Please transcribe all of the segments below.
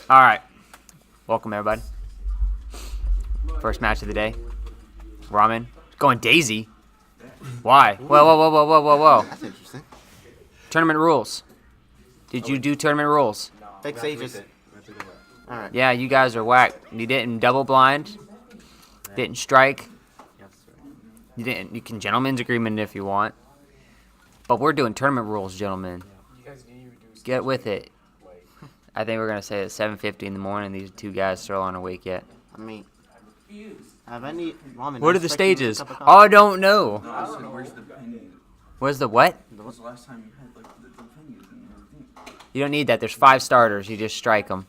All right. Welcome, everybody. First match of the day. Ramen. Going Daisy. Why? Whoa. That's interesting. Tournament rules. Did you do tournament rules? Fix ages. Alright. Yeah, you guys are whack. You didn't double blind. Didn't strike. You didn't. You can gentleman's agreement if you want. But we're doing tournament rules, gentlemen. Get with it. I think we're gonna say at 7:50 in the morning. These two guys still aren't awake yet. I mean, have any ramen? What are the stages? Oh, I don't know. Where's the penny? Where's the what? When was the last time you had like the pennies and everything? You don't need that. There's 5 starters. You just strike them.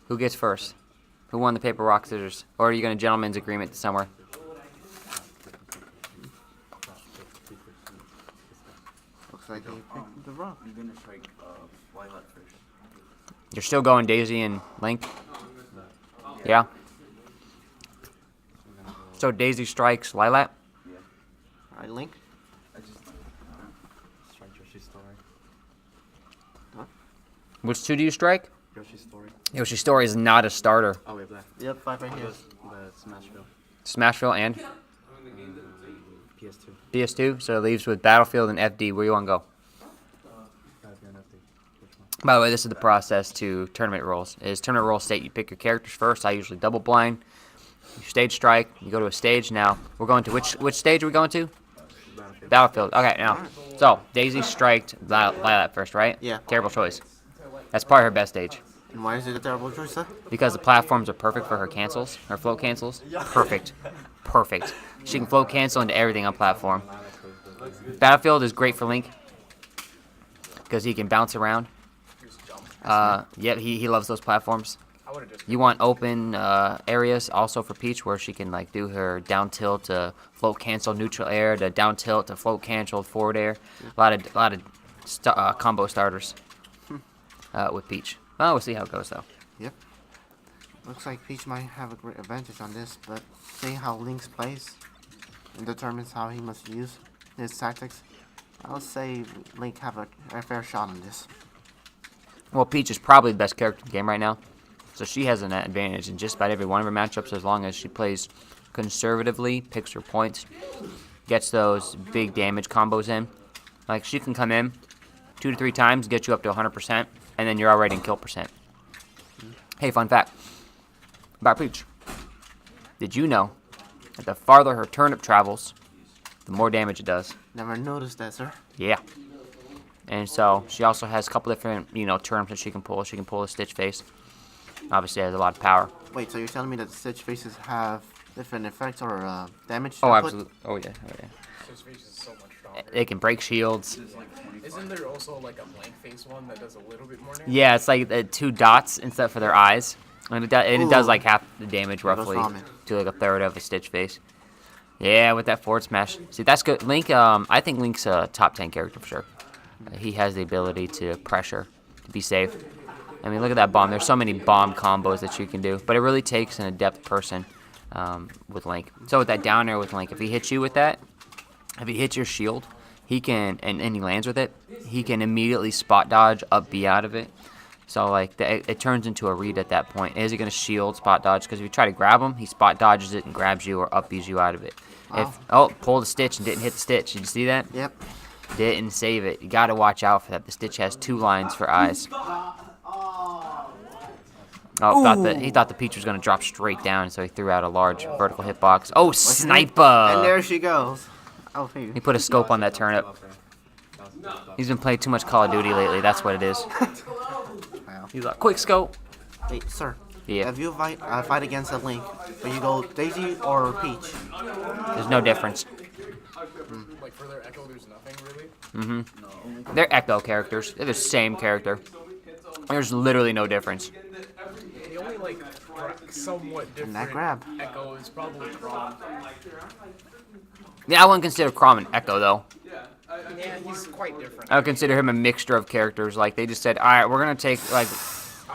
Who gets first? Who won the paper, rock, scissors? Or are you going to gentleman's agreement to somewhere? Looks like he picked the rock. I'm gonna strike Lilac first. You're still going Daisy and Link? Yeah. So Daisy strikes Lilac? Yeah. Alright, Link. I just strike Yoshi's story. Which 2 do you strike? Yoshi's story. Yoshi's Story is not a starter. Oh, we have that. Yep, 5 right here. The Smashville. Smashville and PS2. PS2. So it leaves with Battlefield and FD. Where you want to go? Which one? By the way, this is the process to tournament rules. Is tournament rules state you pick your characters first. I usually double blind. You stage strike. You go to a stage. Now we're going to which stage are we going to? Battlefield. Okay, now. So Daisy striked Lilac first, right? Yeah. Terrible choice. That's probably her best stage And why is it a terrible choice, sir? because the platforms are perfect for her cancels, her float cancels. Perfect. She can float cancel into everything on platform. Battlefield is great for Link because he can bounce around. Yep, he loves those platforms. You want open areas also for Peach where she can like do her down tilt to float cancel neutral air to down tilt to float cancel forward air. A lot of combo starters with Peach. Well, we'll see how it goes though. Yep. Looks like Peach might have a great advantage on this, but seeing how Link's plays and determines how he must use his tactics, I would say Link have a fair shot on this. Well, Peach is probably the best character in the game right now, so she has an advantage in just about every one of her matchups as long as she plays conservatively, picks her points, gets those big damage combos in. Like she can come in 2 to 3 times, get you up to 100%, and then you're already in kill percent. Hey, fun fact about Peach. Did you know that the farther her turnip travels, the more damage it does? Never noticed that, sir. Yeah. And so she also has a couple different, turnips that she can pull. She can pull a Stitch Face. Obviously, has a lot of power. Wait, so you're telling me that the Stitch Faces have different effects or damage? Oh, output? absolutely. Oh, yeah. His face is so much stronger. It can break shields. Isn't there also like a blank face one that does a little bit more damage? Yeah, it's like 2 dots instead for their eyes. And it does like half the damage roughly ramen. to like a third of a Stitch Face. Yeah, with that forward smash. See, that's good. Link, I think Link's a top 10 character for sure. He has the ability to pressure, to be safe. I mean, look at that bomb. There's so many bomb combos that you can do. But it really takes an adept person with Link. So with that down air with Link, if he hits you with that, if he hits your shield, he can, and he lands with it, he can immediately spot dodge, up B out of it. So like it turns into a read at that point. Is he going to shield, spot dodge? Because if you try to grab him, he spot dodges it and grabs you or up B's you out of it. Wow. Pulled the Stitch and didn't hit the Stitch. Did you see that? Yep. Didn't save it. You got to watch out for that. The Stitch has 2 lines for eyes. Oh, he thought the Peach was going to drop straight down, so he threw out a large vertical hitbox. Oh, sniper! And there she goes. Oh, hey. He put a scope on that turnip. He's been playing too much Call of Duty lately. That's what it is. Wow. He's like, quick scope. Wait, sir. Yeah. If you fight against a Link, will you go Daisy or Peach? There's no difference. Like for their Echo, there's nothing really. They're Echo characters. They're the same character. There's literally no difference. The only like somewhat different that grab. Echo is probably Crom. Yeah, I wouldn't consider Crom an Echo, though. Yeah, he's quite different. I would consider him a mixture of characters. Like, they just said, all right, we're going to take, like,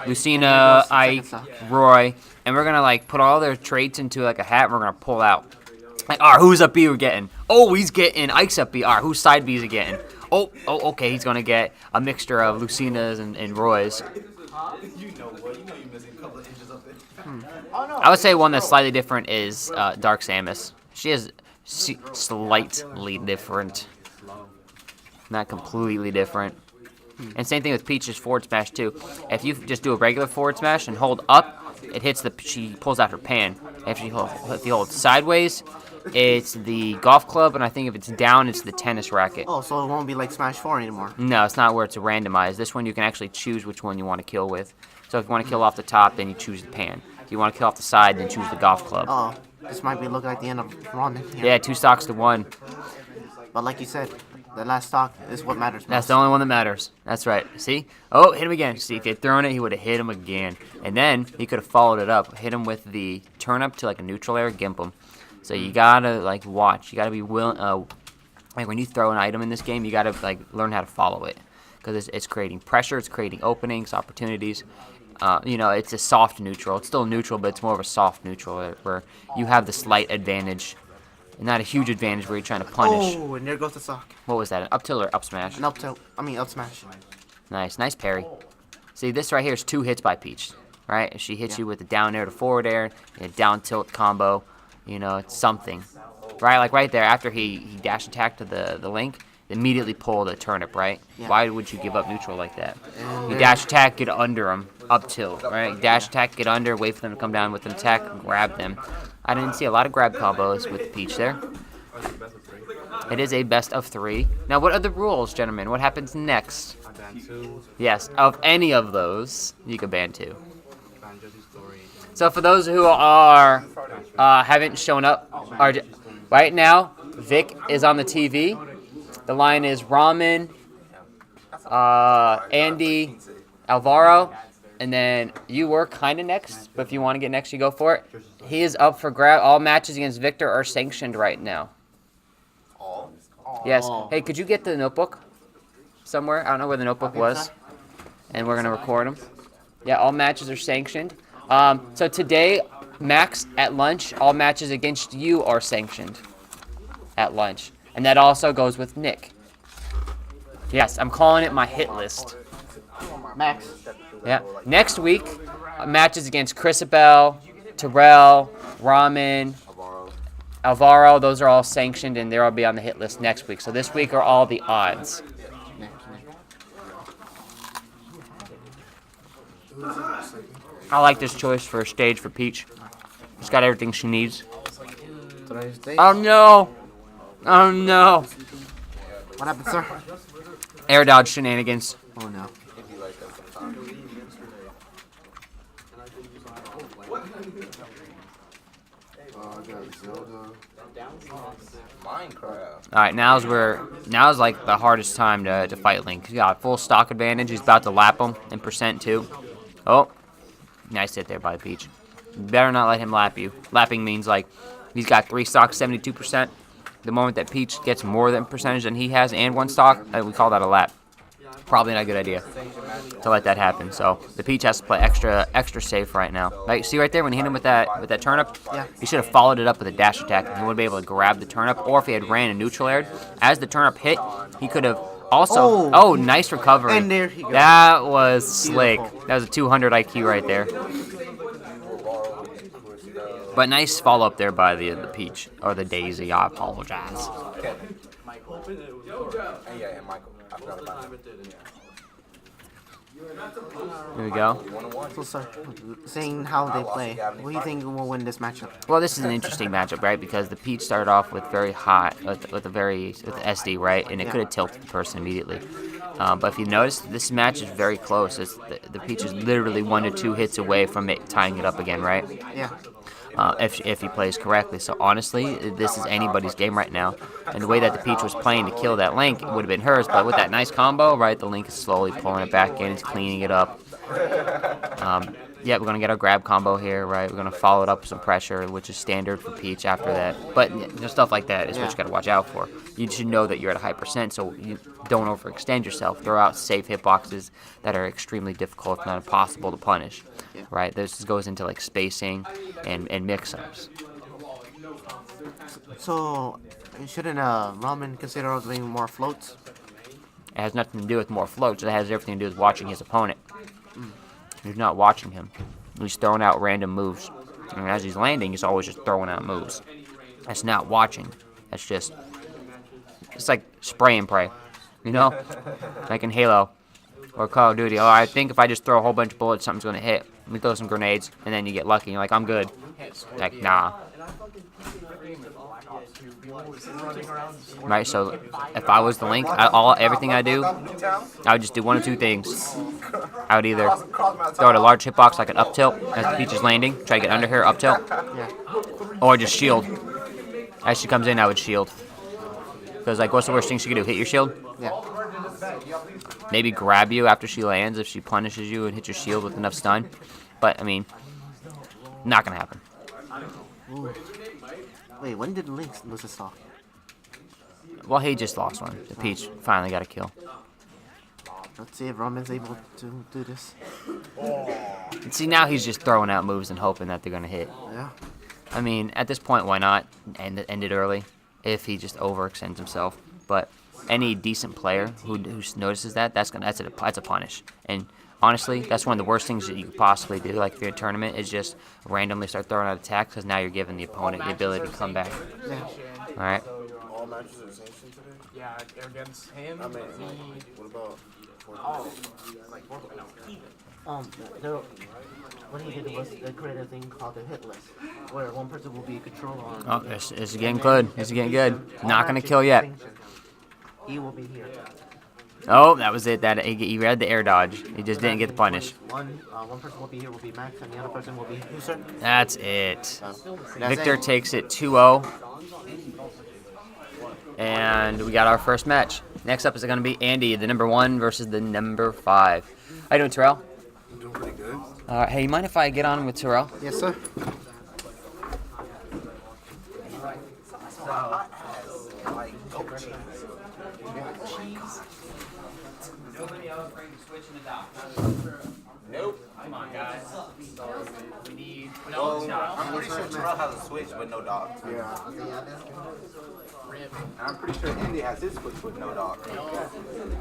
Lucina, Ike, Roy, and we're going to, like, put all their traits into, like, a hat, and we're going to pull out. Like, all right, who's up B we're getting? Oh, he's getting Ike's up B. All right, who's side B is he getting? Oh, okay, he's going to get a mixture of Lucina's and Roy's. You know what? You know you're missing a couple of inches up there. I would say one that's slightly different is Dark Samus. She is slightly different. Not completely different. And same thing with Peach's forward smash too. If you just do a regular forward smash and hold up, it hits she pulls out her pan. If you hold sideways, it's the golf club, and I think if it's down, it's the tennis racket. Oh, so it won't be like Smash 4 anymore. No, it's not where it's randomized. This one you can actually choose which one you want to kill with. So if you want to kill off the top, then you choose the pan. If you want to kill off the side, then choose the golf club. Oh, this might be looking like the end of ramen here. Yeah, 2 stocks to 1. But like you said, the last stock is what matters most. That's the only one that matters. That's right. See? Oh, hit him again. See, if he had thrown it, he would have hit him again. And then he could have followed it up. Hit him with the turn up to like a neutral air, gimp him. So you gotta like watch. You gotta be willing. Like when you throw an item in this game, you gotta like learn how to follow it, because it's creating pressure. It's creating openings, opportunities. You know, it's a soft neutral. It's still neutral, but it's more of a soft neutral where you have the slight advantage. Not a huge advantage where you're trying to punish. Oh, and there goes the sock. What was that? An up tilt or up smash? An up tilt. I mean, up smash. Nice parry. See, this right here is 2 hits by Peach, right? If she hits you with a down air to forward air, and a down tilt combo, you know, it's something. Right, like right there, after he dash attacked to the Link, immediately pull the turnip, right? Yeah. Why would you give up neutral like that? You dash attack, get under him, up tilt, right? Dash attack, get under, wait for them to come down with an attack, grab them. I didn't see a lot of grab combos with Peach there. It is a best of 3. Now, what are the rules, gentlemen? What happens next? I ban 2. Yes, of any of those, you can ban 2. Ban Josie's story. So for those who are haven't shown up, right now, Vic is on the TV. The line is Ramen, Andy, Alvaro, and then you were kind of next, but if you want to get next, you go for it. He is up for grab. All matches against Victor are sanctioned right now. Yes. Hey, could you get the notebook somewhere? I don't know where the notebook was. And we're going to record them. Yeah, all matches are sanctioned. So today, Max, at lunch, all matches against you are sanctioned at lunch. And that also goes with Nick. Yes, I'm calling it my hit list. Max. Yeah. Next week, matches against Chrisabel, Terrell, Ramen, Alvaro. Those are all sanctioned, and they'll be on the hit list next week. So this week are all the odds. I like this choice for a stage for Peach. She's got everything she needs. Today's date. Oh no! Oh no! What happened, sir? Air dodge shenanigans. Oh no. Alright, now's like the hardest time to fight Link. He's got full stock advantage. He's about to lap him in percent too. Oh, nice hit there by Peach. You better not let him lap you. Lapping means like he's got 3 stocks, 72%. The moment that Peach gets more than percentage than he has and 1 stock, we call that a lap. Probably not a good idea to let that happen. So the Peach has to play extra safe right now. Like, see right there when he hit him with that turnip? Yeah. He should have followed it up with a dash attack, and he would be able to grab the turnip. Or if he had ran a neutral air, as the turnip hit, he could have also. Oh, nice recovery. And there he goes. That was slick. That was a 200 IQ right there. But nice follow up there by the Peach or the Daisy. I apologize. Yeah, and Michael. I forgot about him. Here we go. So, sir, seeing how they play, what do you think will win this matchup? Well, this is an interesting matchup, right? Because the Peach started off with very hot, with the SD, right? And it could have tilted the person immediately. But if you notice, this match is very close. The Peach is literally 1 to 2 hits away from it tying it up again, right? Yeah. If he plays correctly. So honestly, this is anybody's game right now. And the way that the Peach was playing to kill that Link, it would have been hers. But with that nice combo, right, the Link is slowly pulling it back in. He's cleaning it up. Yeah, we're going to get our grab combo here, right? We're going to follow it up with some pressure, which is standard for Peach after that. But stuff like that is what you got to watch out for. You should know that you're at a high percent, so you don't overextend yourself. Throw out safe hitboxes that are extremely difficult, if not impossible, to punish, right? This goes into like spacing and mix-ups. So, shouldn't Ramen consider doing more floats? It has nothing to do with more floats. It has everything to do with watching his opponent. He's not watching him. He's throwing out random moves. And as he's landing, he's always just throwing out moves. That's not watching. That's just... It's like spray and pray. You know? Like in Halo. Or Call of Duty. Oh, I think if I just throw a whole bunch of bullets, something's going to hit. Let me throw some grenades, and then you get lucky. You're like, I'm good. Like, nah. Right, so if I was the Link, everything I do, I would just do one of two things. I would either throw at a large hitbox like an up tilt as Peach is landing, try to get under her, up tilt, or just shield. As she comes in, I would shield. Because, like, what's the worst thing she could do? Hit your shield? Yeah. Maybe grab you after she lands if she punishes you and hit your shield with enough stun. But, I mean, not going to happen. Ooh. Wait, when did Link lose his stock? Well, he just lost one. The Peach finally got a kill. Let's see if Roman's able to do this. And see, now he's just throwing out moves and hoping that they're going to hit. Yeah. I mean, at this point, why not end it early if he just overextends himself? But any decent player who notices that's a punish. And honestly, that's one of the worst things that you could possibly do. Like if you're in a tournament, is just randomly start throwing out attacks because now you're giving the opponent the ability to come back. Yeah. All right. All matches are sanctioned today? Yeah, against him. I mean, what about... What he did was the creative thing called the hit list, where one person will be in control on. Oh, this is getting good. This is getting good. Not gonna kill yet. He will be here. Oh, that was it. That he read the air dodge. He just didn't get the punish. One person will be here, will be Max, and the other person will be User. That's it. That's Victor it. takes it 2-0. And we got our first match. Next up is going to be Andy, the number 1 versus the number 5. How you doing, Terrell? I'm doing pretty good. Hey, you mind if I get on with Terrell? Yes, sir. Nope. Come on, guys. We need... I'm pretty sure Terrell has a Switch with no dog. Yeah. I'm pretty sure Andy has his Switch with no dog.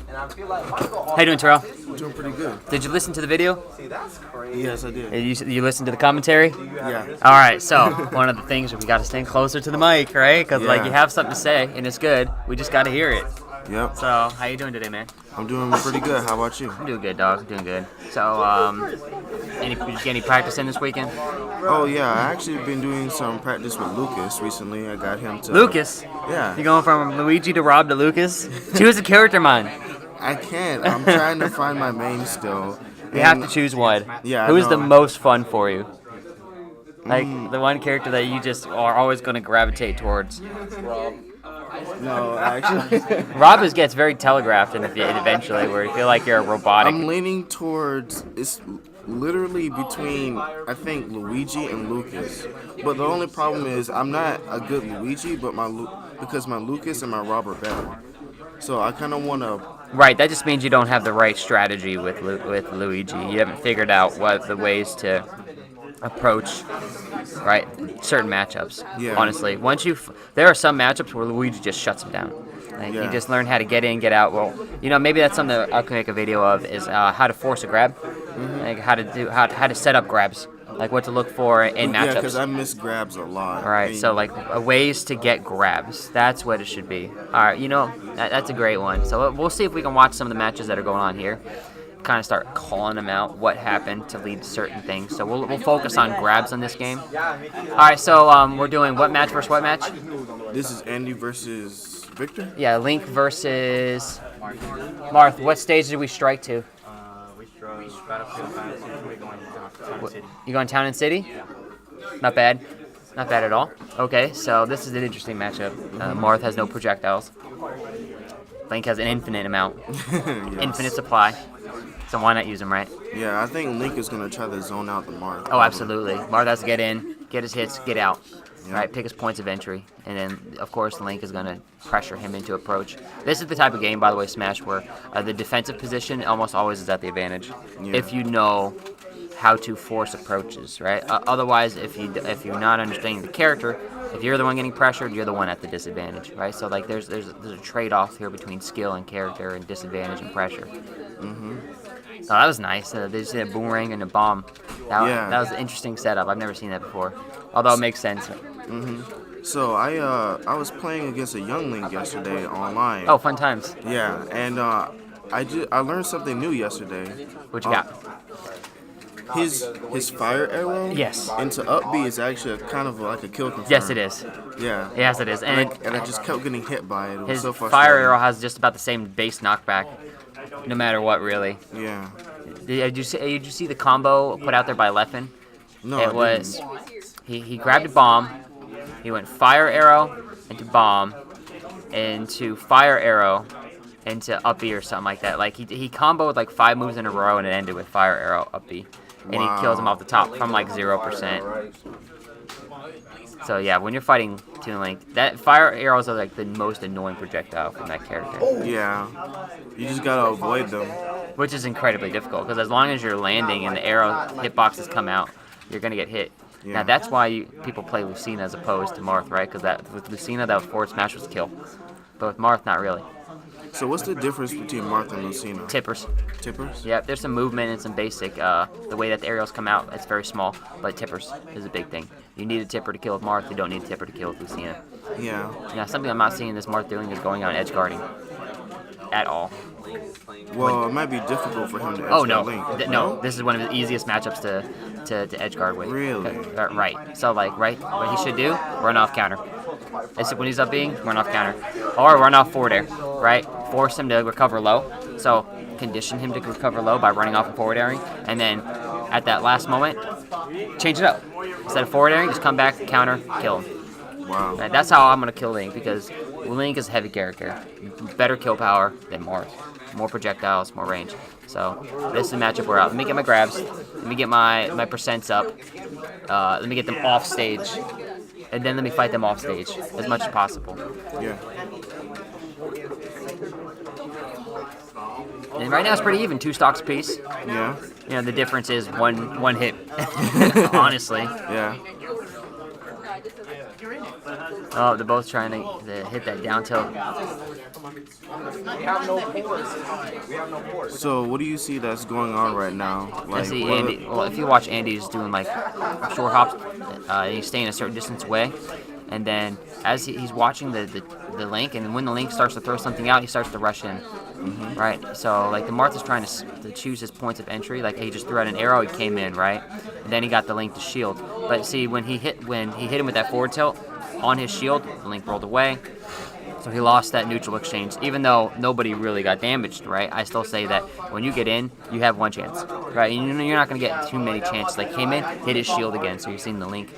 And I feel like Michael... How you doing, Terrell? Doing pretty good. Did you listen to the video? See, that's crazy. Yes, I did. You listened to the commentary? Yeah. All right, so one of the things we got to stand closer to the mic, right? Because like Yeah. you have something to say and it's good. We just got to hear it. Yep. So how you doing today, man? I'm doing pretty good. How about you? I'm doing good, dog. Doing good. So did you get any practice in this weekend? Oh, yeah. I actually been doing some practice with Lucas recently. I got him to... Lucas? Yeah. You going from Luigi to Rob to Lucas? Choose a character, man. I can't. I'm trying to find my main still. You have to choose one. Yeah, I Who's know. the most fun for you? Like the one character that you just are always going to gravitate towards. No, actually. Rob gets very telegraphed eventually, where you feel like you're a robotic. I'm leaning towards... It's literally between, I think, Luigi and Lucas. But the only problem is I'm not a good Luigi, but because my Lucas and my Rob are better. So I kind of want to... Right, that just means you don't have the right strategy with Luigi. You haven't figured out what the ways to approach, right, certain matchups. Yeah. Honestly, there are some matchups where Luigi just shuts him down. Like you Yeah. just learn how to get in, get out. Well, maybe that's something that I can make a video of is how to force a grab, like how to set up grabs, like what to look for in Yeah, matchups. because I miss grabs a lot. All right, And- so like ways to get grabs. That's what it should be. All right, that's a great one. So we'll see if we can watch some of the matches that are going on here. Kind of start calling them out, what happened to lead to certain things. So we'll focus on grabs on this game. All right, so we're doing what match versus what match? This is Andy versus Victor? Yeah, Link versus Marth. What stage did we strike to? We got up to the fantasy. We're going to Town City. You going town and city? Not bad. Not bad at all. Okay, so this is an interesting matchup. Marth has no projectiles. Link has an infinite amount. Yes. Infinite supply. So why not use them, right? Yeah, I think Link is going to try to zone out the Marth. Oh, absolutely. Marth has to get in, get his hits, get out. Yeah. Right, pick his points of entry. And then, of course, Link is going to pressure him into approach. This is the type of game, by the way, Smash, where the defensive position almost always is at the advantage. Yeah. If you know how to force approaches, right? Otherwise, if you're not understanding the character, if you're the one getting pressured, you're the one at the disadvantage, right? So like there's a trade-off here between skill and character and disadvantage and pressure. Oh, that was nice. They just did a boomerang and a bomb. Yeah. That was an interesting setup. I've never seen that before. Although it makes sense. So I was playing against a young Link yesterday online. Oh, fun times. Yeah, and I learned something new yesterday. What you got? His fire arrow. Yes. Into up B is actually kind of like a kill confirm. Yes, it is. Yeah. Yes, it is. And I just kept getting hit by it. It was his so frustrating. fire arrow has just about the same base knockback, no matter what, really. Yeah. Did you see the combo put out there by Leffen? No, It I was didn't. he grabbed a bomb, he went fire arrow into bomb, into fire arrow into up B or something like that. Like he comboed like 5 moves in a row and it ended with fire arrow up B, and he kills him off the top from like 0%. So yeah, when you're fighting Toon Link, that fire arrows are like the most annoying projectile from that character. Yeah. You just gotta avoid them. Which is incredibly difficult, because as long as you're landing and the arrow hitboxes come out, you're going to get hit. Yeah. Now, that's why people play Lucina as opposed to Marth, right? Because with Lucina, that forward smash was kill. But with Marth, not really. So what's the difference between Marth and Lucina? Tippers. Tippers? Yeah, there's some movement and some basic. The way that the arrows come out, it's very small, but tippers is a big thing. You need a tipper to kill with Marth, you don't need a tipper to kill with Lucina. Yeah. Yeah, something I'm not seeing this Marth doing is going on edge guarding. At all. Well, it might be difficult for him to edge Oh no, Link. no! This is one of the easiest matchups to edge guard with. Really? Right. So like, right, what he should do, run off counter. It's when he's up being, run off counter, or run off forward air. Right? Force him to recover low. So condition him to recover low by running off and forward airing, and then at that last moment, change it up. Instead of forward airing, just come back, counter, kill him. Wow. Right, that's how I'm gonna kill Link, because Link is a heavy character, better kill power than Marth, more projectiles, more range. So this is a matchup we're out. Let me get my grabs. Let me get my percents up. Let me get them off stage, and then let me fight them off stage as much as possible. Yeah. And right now it's pretty even, 2 stocks apiece. Yeah. You know, the difference is one hit. Honestly. Yeah. Oh, they're both trying to hit that down tilt. We have no ports. We have no ports. So what do you see that's going on right now? I see Andy. Well, if you watch Andy, he's doing like short hops. He's staying a certain distance away, and then as he's watching the Link, and when the Link starts to throw something out, he starts to rush in. Right. So like the Marth is trying to choose his points of entry. Like he just threw out an arrow, he came in, right, and then he got the Link to shield. But see, when he hit him with that forward tilt on his shield, the Link rolled away. So he lost that neutral exchange. Even though nobody really got damaged, right? I still say that when you get in, you have one chance, right? And you're not going to get too many chances. Like came in, hit his shield again. So you're seeing the Link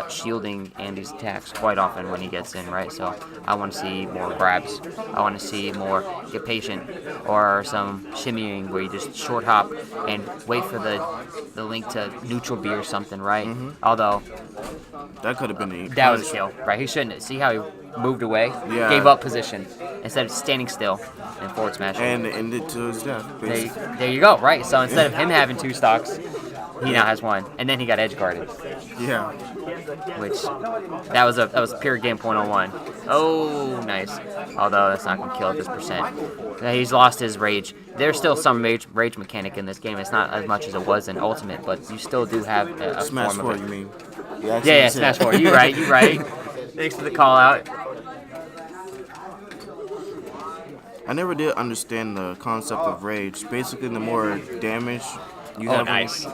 shielding Andy's attacks quite often when he gets in, right? So I want to see more grabs. I want to see more get patient, or some shimmying where you just short hop and wait for the Link to neutral B or something, right? Although that could have been a that was a kill, right? He shouldn't. See how he moved away? Yeah. Gave up position instead of standing still and forward smashing. And ended to his death. There you go, right? So instead of him having 2 stocks, he now has 1, and then he got edge guarded, Yeah. which that was pure game point on 1. Oh, nice. Although that's not gonna kill at this percent. He's lost his rage. There's still some rage mechanic in this game. It's not as much as it was in Ultimate, but you still do have a Smash form 4, of it. you mean? Yeah, Smash 4. You right. Thanks for the call out. I never did understand the concept of rage. Basically, the more damage you have. Oh, nice.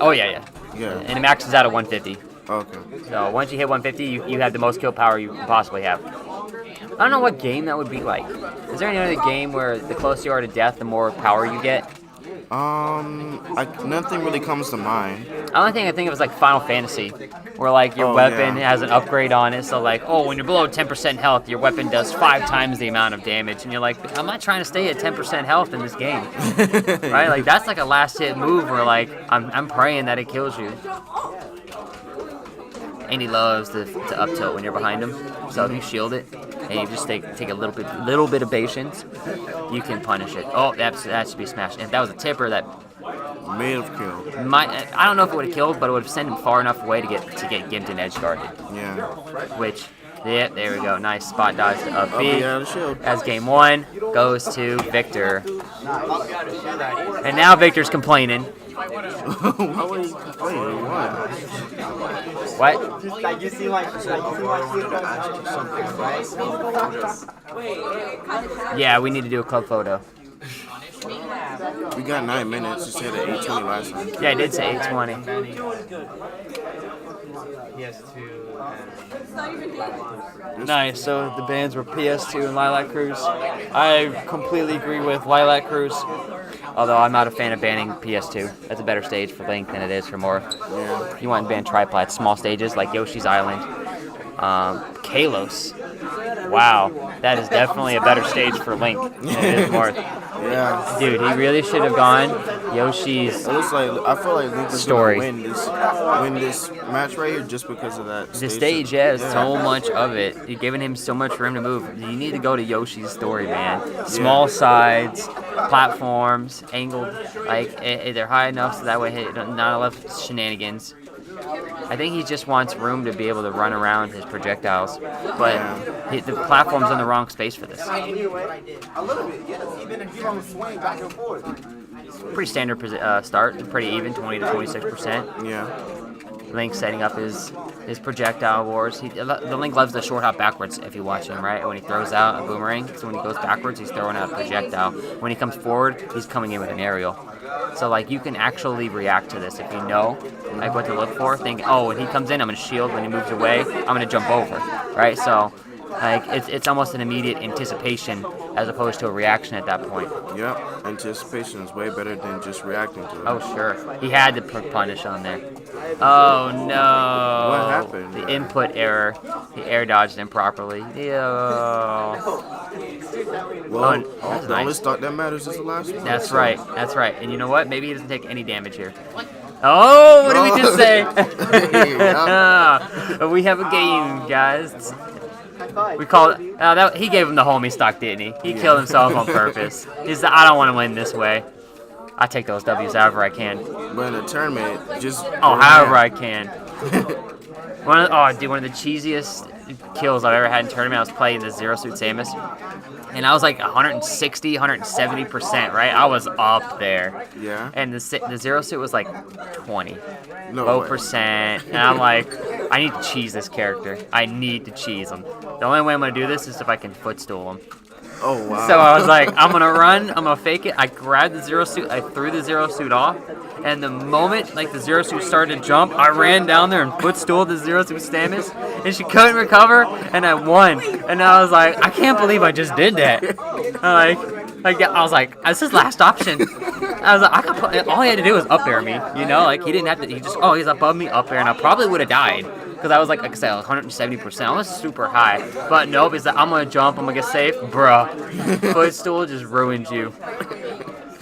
Oh, yeah. Yeah. And it maxes out at 150. Okay. So once you hit 150, you have the most kill power you can possibly have. I don't know what game that would be like. Is there any other game where the closer you are to death, the more power you get? Nothing really comes to mind. The only thing I think of is like Final Fantasy, where like your weapon has an upgrade on it. So like, oh, when you're below 10% health, your weapon does 5 times the amount of damage, and you're like, I'm not trying to stay at 10% health in this game, right? Like that's like a last hit move where like I'm praying that it kills you. And he loves to up tilt when you're behind him. So if you shield it and you just take a little bit of patience, you can punish it. Oh, that should be smashed. If that was a tipper, that May have killed. I don't know if it would have killed, but it would have sent him far enough away to get Gimpton edge guarded. Yeah. Which, yeah, there we go. Nice spot dodge to up B. Out of shield. As game 1 goes to Victor. And now Victor's complaining. Why would he complain? He won. What? Like you see my Yeah, we need to do a club photo. We got 9 minutes. You said at 8:20 last time. Yeah, I did say 8:20. Nice. So the bands were PS2 and Lilac Cruise. I completely agree with Lilac Cruise. Although I'm not a fan of banning PS2. That's a better stage for Link than it is for more. Yeah. You want to ban triplats, small stages like Yoshi's Island. Kalos. Wow, that is definitely a better stage for Link than it is Marth. Yeah. Dude, he really should have gone Yoshi's It looks like I feel like Luke is Story. gonna win this match right here just because of that. The stage, yeah, so much of it. You're giving him so much room to move. You need to go to Yoshi's Story, man. Small sides, platforms, angled, like they're high enough so that way not enough shenanigans. I think he just wants room to be able to run around his projectiles, but the platform's in the wrong space for this. a little bit, yes. Even if you don't swing back and forth. Pretty standard start, pretty even, 20 to 26%. Yeah. Link setting up his projectile wars. The Link loves the short hop backwards if you watch him, right? When he throws out a boomerang, so when he goes backwards, he's throwing out a projectile. When he comes forward, he's coming in with an aerial. So like you can actually react to this if you know like what to look for. Think, oh, when he comes in, I'm gonna shield. When he moves away, I'm gonna jump over, right? So like it's almost an immediate anticipation as opposed to a reaction at that point. Yep. Anticipation is way better than just reacting to it. Oh sure, he had to punish on there. Oh no! What happened? The input error. He air dodged improperly. Ew. Well, that's the nice. only stock that matters is the last one. That's right. That's right. And you know what? Maybe he doesn't take any damage here. Oh, what did we just say? We have a game, guys. We call it. He gave him the homie stock, didn't he? He killed himself on purpose. He's like, I don't want to win this way. I take those W's however I can. But in a tournament, just However I can. One of the cheesiest kills I've ever had in tournament. I was playing the Zero Suit Samus, and I was like 160, 170%, right? I was up there. Yeah. And the Zero Suit was like 20. No Low way. percent. And I'm like, I need to cheese this character. I need to cheese him. The only way I'm going to do this is if I can footstool him. Oh wow. So I was like, I'm going to run. I'm going to fake it. I grabbed the Zero Suit. I threw the Zero Suit off. And the moment like the Zero Suit started to jump, I ran down there and footstooled the Zero Suit Samus. And she couldn't recover. And I won. And I was like, I can't believe I just did that. I was like, this is last option. I was like, all he had to do was up air me, you know, like he didn't have to. He just, he's above me, up air, and I probably would have died because I was like I said, 170%. I was super high, but nope. He's like, I'm gonna jump, I'm gonna get safe, bruh. Footstool just ruined you.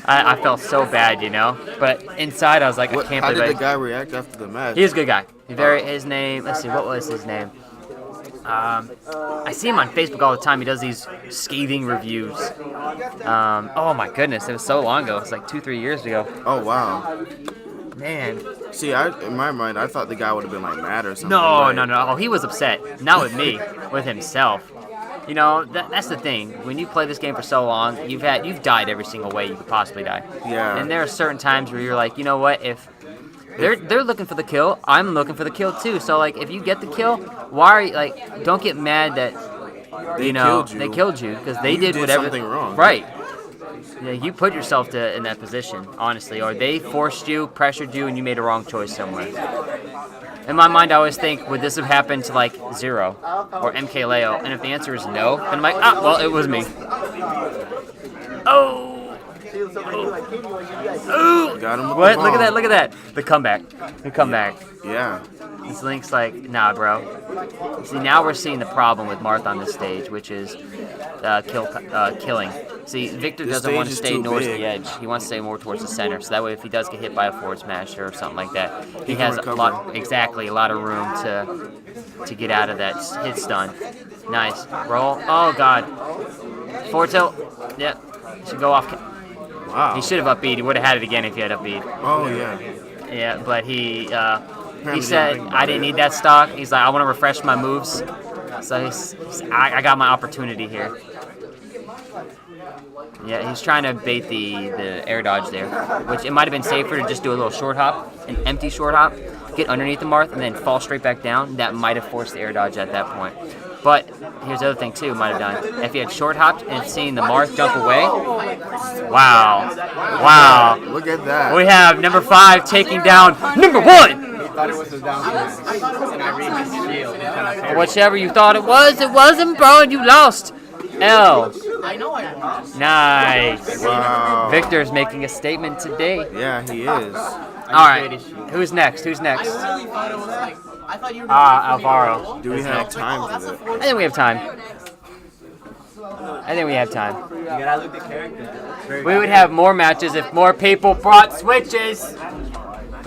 I felt so bad, you know, but inside I was like, I can't How believe did the guy react after the match? He's a good guy. His name. Let's see, what was his name? I see him on Facebook all the time. He does these scathing reviews. Oh my goodness, it was so long ago. It's like 2-3 years ago. Oh wow. Man. See, in my mind, I thought the guy would have been like mad or something. No. like- Oh, he was upset. Not with me, with himself. You know, that's the thing. When you play this game for so long, you've died every single way you could possibly die. Yeah. And there are certain times where you're like, you know what? If they're looking for the kill, I'm looking for the kill too. So like, if you get the kill, why are you like? Don't get mad that They killed you because they You did did whatever. something wrong. Right. Yeah, you put yourself in that position, honestly, or they forced you, pressured you, and you made a wrong choice somewhere. In my mind, I always think, would this have happened to like Zero or a.k.a? And if the answer is no, then I'm like, well, it was me. Oh. Ooh. Got him with What? the Look at bomb. that! Look at that! The comeback. Yeah. This Link's like, nah, bro. See, now we're seeing the problem with Marth on this stage, which is killing. See, Victor This doesn't want to stage is stay too north of big. the edge. He wants to stay more towards the center. So that way, if he does get hit by a forward smasher or something like that, he can has recover. a lot of room to get out of that hit stun. Nice roll. Oh God. Forward tilt. Yep. Should go off. Wow. He should have up B. He would have had it again if he had up B. Oh yeah. Yeah, but he Apparently said, didn't think I about didn't it. need that stock. He's like, I want to refresh my moves. So I got my opportunity here. Yeah, he's trying to bait the air dodge there, which it might have been safer to just do a little short hop, an empty short hop, get underneath the Marth, and then fall straight back down. That might have forced the air dodge at that point. But here's the other thing too, might have done. If he had short hopped and seen the Marth jump away, wow. Look at that. We have number 5 taking down number 1. Thought it was a down and I read his shield. And kind of parried. Whichever you thought it wasn't, bro, and you lost. L. I know I lost. Nice. Wow. Victor's making a statement today. Yeah, he is. All right. Who's next? I really thought it was like, I thought you were Alvaro. Do we have time for that? I think we have time. You gotta look at the character. We would have more matches if more people brought switches.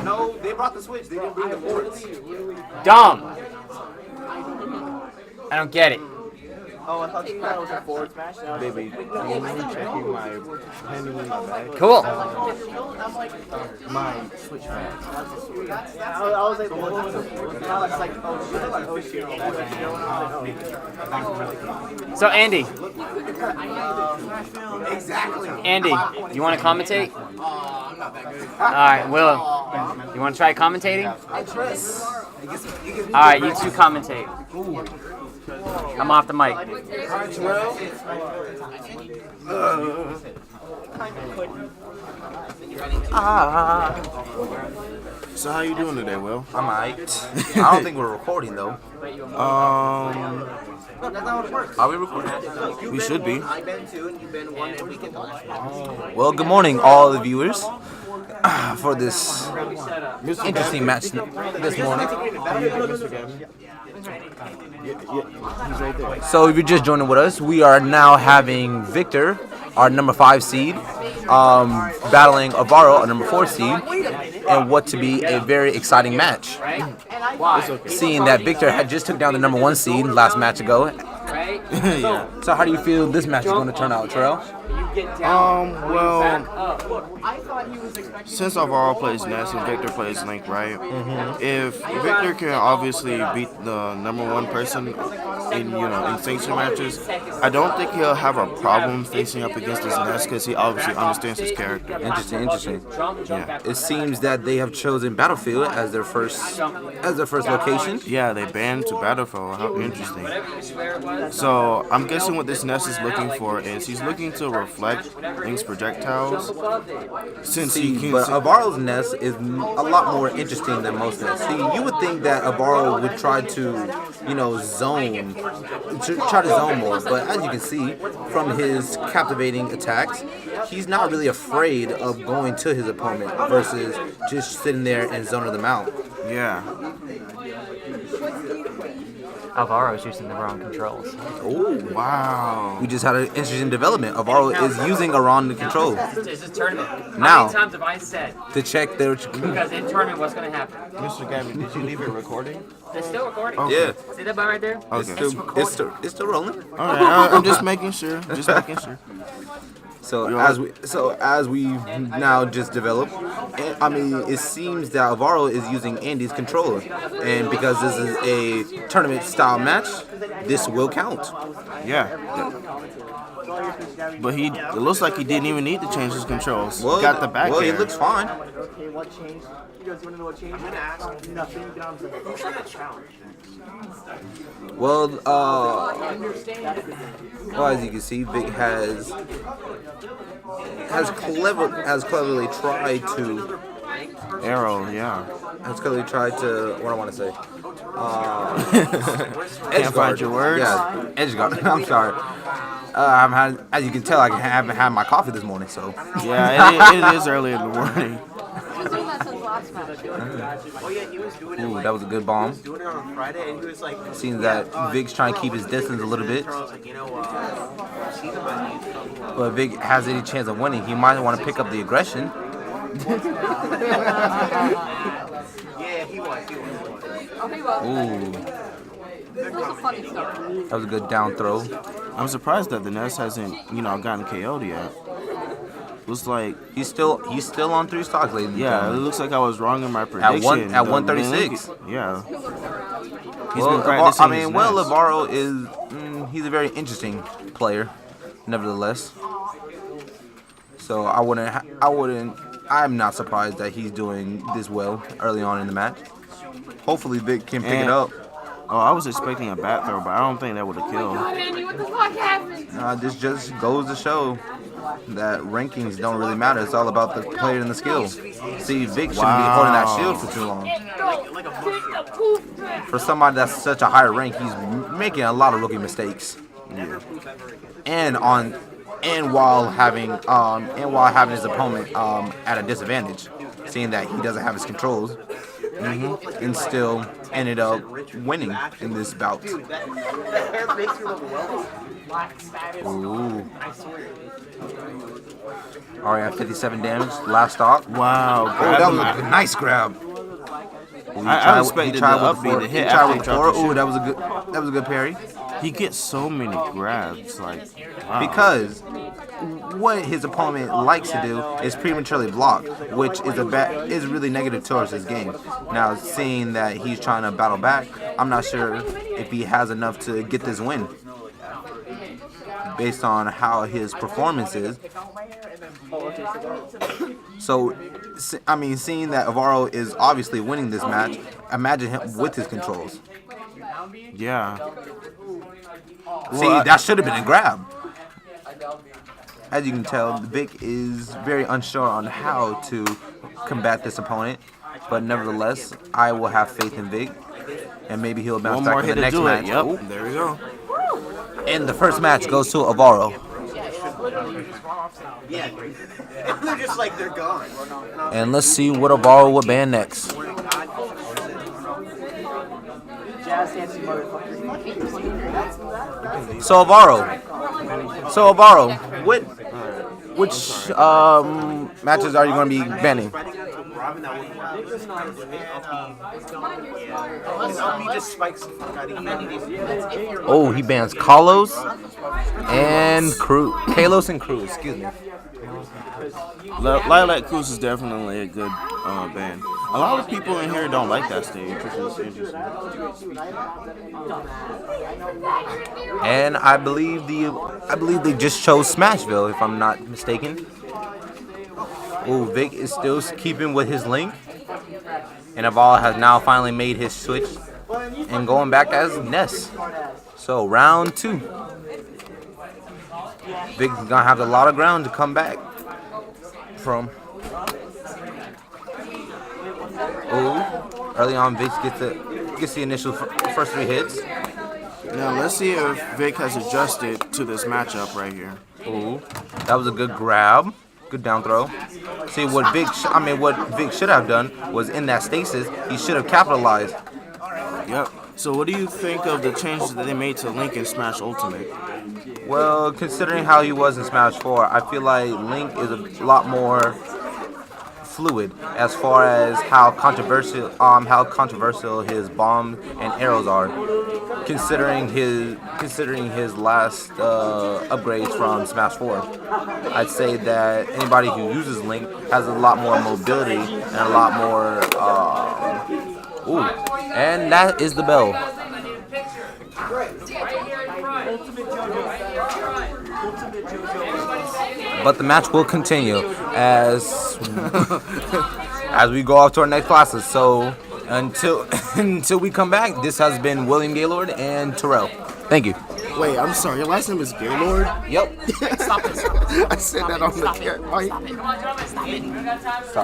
No, they brought the Switch. They didn't bring the boards. Dumb. I don't get it. Oh, I thought it was a forward smash. Baby, I'm checking my pending in my bag. Cool. My switch bag. I was like, now it's like, oh shit. So Andy, Exactly. Andy, you want to commentate? All right, Will, you want to try commentating? All right, you two commentate. I'm off the mic. So how you doing today, Will? I'm alright. I don't think we're recording though. Are we recording? We should be. I've been 2 and you've been 1 and we can talk. Well, good morning, all the viewers, for this interesting match this morning. So if you're just joining with us, we are now having Victor, our number 5 seed, battling Alvaro, our number 4 seed, and what to be a very exciting match. Seeing that Victor had just took down the number 1 seed last match ago. Yeah. So how do you feel this match is going to turn out, Terrell? Well, since Alvaro plays Ness and Victor plays Link, right? If Victor can obviously beat the number 1 person in sanction matches, I don't think he'll have a problem facing up against his Ness because he obviously understands his character. Interesting. Yeah. It seems that they have chosen Battlefield as their first location. Yeah, they banned to Battlefield. How interesting. So I'm guessing what this Ness is looking for is he's looking to reflect Link's projectiles. But Alvaro's Ness is a lot more interesting than most Ness. See, you would think that Alvaro would try to, try to zone more. But as you can see from his captivating attacks, he's not really afraid of going to his opponent versus just sitting there and zoning them out. Yeah. Alvaro's using the wrong controls. Oh, Wow. we just had an interesting development. Alvaro is using a wrong control This is tournament. How Now. many times have I said? to check their. Because in tournament, what's going to happen? Mr. Gavin, did you leave it recording? It's still recording. Yeah, See that bar right there? Okay. it's still rolling. All right. I'm just making sure. So as we now just develop, it seems that Alvaro is using Andy's controller, and because this is a tournament style match, this will count. Yeah. But it looks like he didn't even need to change his controls. Well, He got the back well, air. he looks fine. Okay, what changed? You guys want to know what changed? I'm gonna ask. Nothing. Get on to the challenge. Well, as you can see, Vic has cleverly tried to. Arrow, yeah. Has clearly tried to. What I want to say. Can't find your words? Yeah, edge guard. I'm sorry. As you can tell, I haven't had my coffee this morning, so. Yeah, it is early in the morning. Ooh, that was a good bomb. Doing it on Friday, and he was like, Seems that Vic's trying to keep his distance a little bit. But if Vic has any chance of winning, he might want to pick up the aggression. yeah, he was. Ooh. That was a good down throw. I'm surprised that the Ness hasn't, gotten KO'd yet. Looks like He's still on 3 stocks, ladies and it gentlemen. looks like I was wrong in my prediction. At 136. Yeah. He's Well, been practicing his Ness. Alvaro is he's a very interesting player, nevertheless. So I'm not surprised that he's doing this well early on in the match. Hopefully Vic can pick it And- up. Oh, I was expecting a bat throw, but I don't think that would have killed. What the fuck happened? This just goes to show that rankings don't really matter. It's all about the player and the skill. See, Vic shouldn't be holding that shield for too long. For somebody that's such a higher rank, he's making a lot of rookie mistakes. Yeah. And while having his opponent at a disadvantage, seeing that he doesn't have his controls, and still ended up winning in this bout. Ooh. Alright, at 57 damage. Last stock. Wow. Oh, that was a nice grab. I expected the up B to hit after he dropped the Ooh, shield. that was a good parry. He gets so many grabs, like wow. Because what his opponent likes to do is prematurely block, which is really negative towards his game. Now, seeing that he's trying to battle back, I'm not sure if he has enough to get this win, based on how his performance is. So, I mean, seeing that Avaro is obviously winning this match, imagine him with his controls. Yeah. See, that should have been a grab. As you can tell, Vic is very unsure on how to combat this opponent, but nevertheless, I will have faith in Vic, and maybe he'll bounce One back more in hit the to next do match. it. Yep. Ooh. There we go. And the first match goes to Avaro. They're just like they're gone. And let's see what Avaro will ban next. So Avaro, which matches are you going to be banning? Oh, he bans Kalos and Kalos and Cruz. Excuse me. Lilac Cruz is definitely a good band. A lot of people in here don't like that stage, which is interesting. And I believe they just chose Smashville, if I'm not mistaken. Oh, Vic is still keeping with his link, and Aval has now finally made his switch and going back as Ness. So round 2. Vic's gonna have a lot of ground to come back from. Oh, early on, Vic gets the initial first 3 hits. Now let's see if Vic has adjusted to this matchup right here. Ooh, that was a good grab, good down throw. See what Vic should have done was in that stasis, he should have capitalized. Yep. So what do you think of the changes that they made to Link in Smash Ultimate? Well, considering how he was in Smash 4, I feel like Link is a lot more fluid as far as how controversial his bombs and arrows are. Considering his last upgrades from Smash 4, I'd say that anybody who uses Link has a lot more mobility and a lot more. And that is the bell. But the match will continue as we go off to our next classes. So until we come back, this has been William Gaylord and Terrell. Thank you. Wait, I'm sorry. Your last name is Gaylord? Yep. I said that on the camera. Stop.